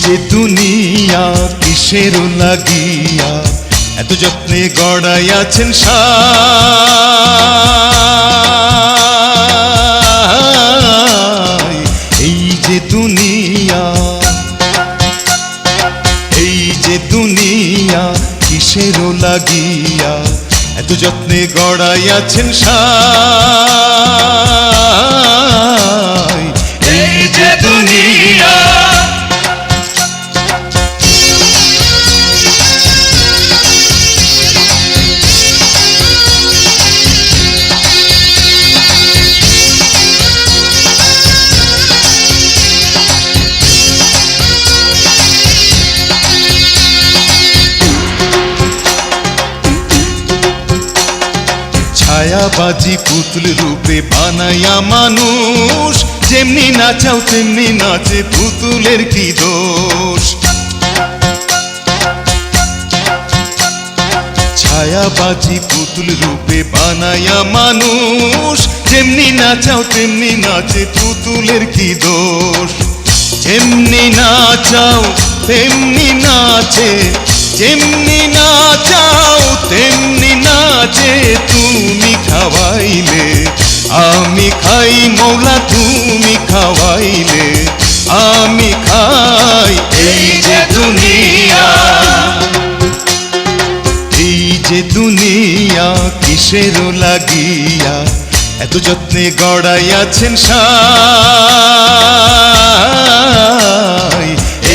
যে দুনিয়া কিসের লাগিয়া এত যত্নে গড়াইয়াছেন সাই। এই যে দুনিয়া, এই যে দুনিয়া কিসের লাগিয়া এত যত্নে গড়াইয়াছেন সাই। এই যে দুনিয়া ছায়াবাজি পুতুল রূপে বানাইয়া মানুষ, যেমনি নাচাও তেমনি নাচে, পুতুলের কি দোষ। ছায়াবাজি পুতুল রূপে বানাইয়া মানুষ, যেমনি নাচাও তেমনি নাচে, পুতুলের কি দোষ। যেমনি নাচাও তেমনি নাচে, যেমনি নাচাও তেমনি নাচে, তুমি খাওয়াইলে আমি খাই মৌলা, তুমি খাওয়াইলে আমি খাই। এই যে দুনিয়া, এই যে দুনিয়া কিসের লাগিয়া এত যত্নে গড়াইয়াছেন সাই।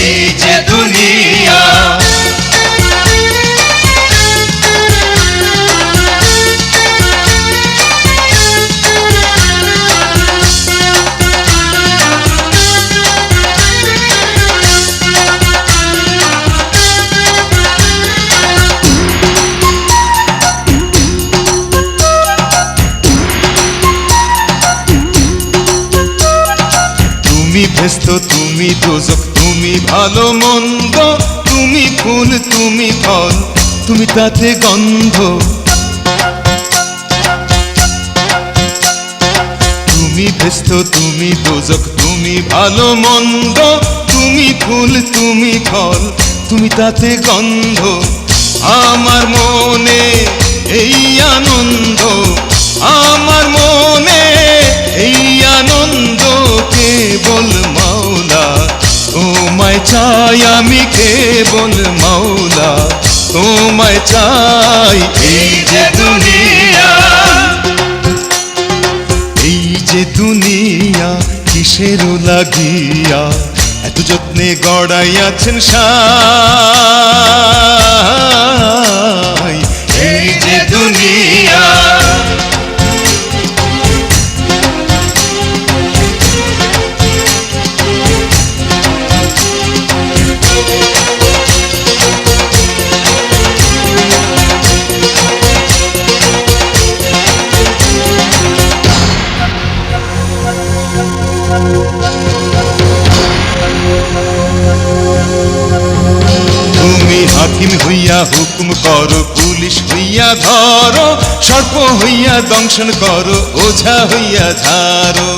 এই যে দুনিয়া তুমি ভেস্ত, তুমি দোজক, তুমি ভালো মন্দ, তুমি ফুল তুমি ফল, তুমি তাতে গন্ধ। তুমি ভেস্ত, তুমি দোজক, তুমি ভালো মন্দ, তুমি ফুল তুমি ফল, তুমি তাতে গন্ধ। আমার মনে এই আনন্দ, আমার মনে এই আনন্দ, কেবল মাওলা তোমায় চাই, আমি কেবল মাওলা তোমায় চাই। এই যে দুনিয়া, এই যে দুনিয়া কিসের লাগিয়া এত যত্নে গড়াইয়াছেন সাই। এই যে দুনিয়া হাকিম হইয়া হুকুম করো, পুলিশ হইয়া ধরো, সর্প হইয়া দংশন করো, ওঝা হইয়া ঝাড়ো।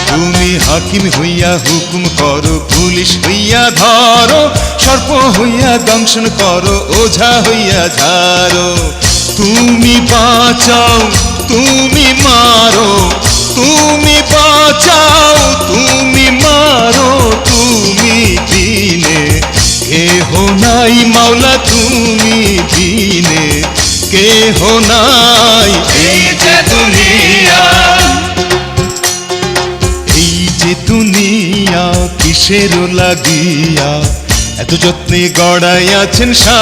তুমি হাকিম হইয়া হুকুম করো, পুলিশ হইয়া ধরো, সর্প হইয়া দংশন করো, ওঝা হইয়া ঝাড়ো। তুমি বাঁচাও তুমি মারো, তুমি বাঁচাও তুমি মারো, তুমি বিনে কেহ নাই মাওলা, তুমি বিনে কেহ নাই। এই যে দুনিয়া, এই যে দুনিয়া কিসের লাগিয়া এত যত্নে গড়াইয়াছেন সাই।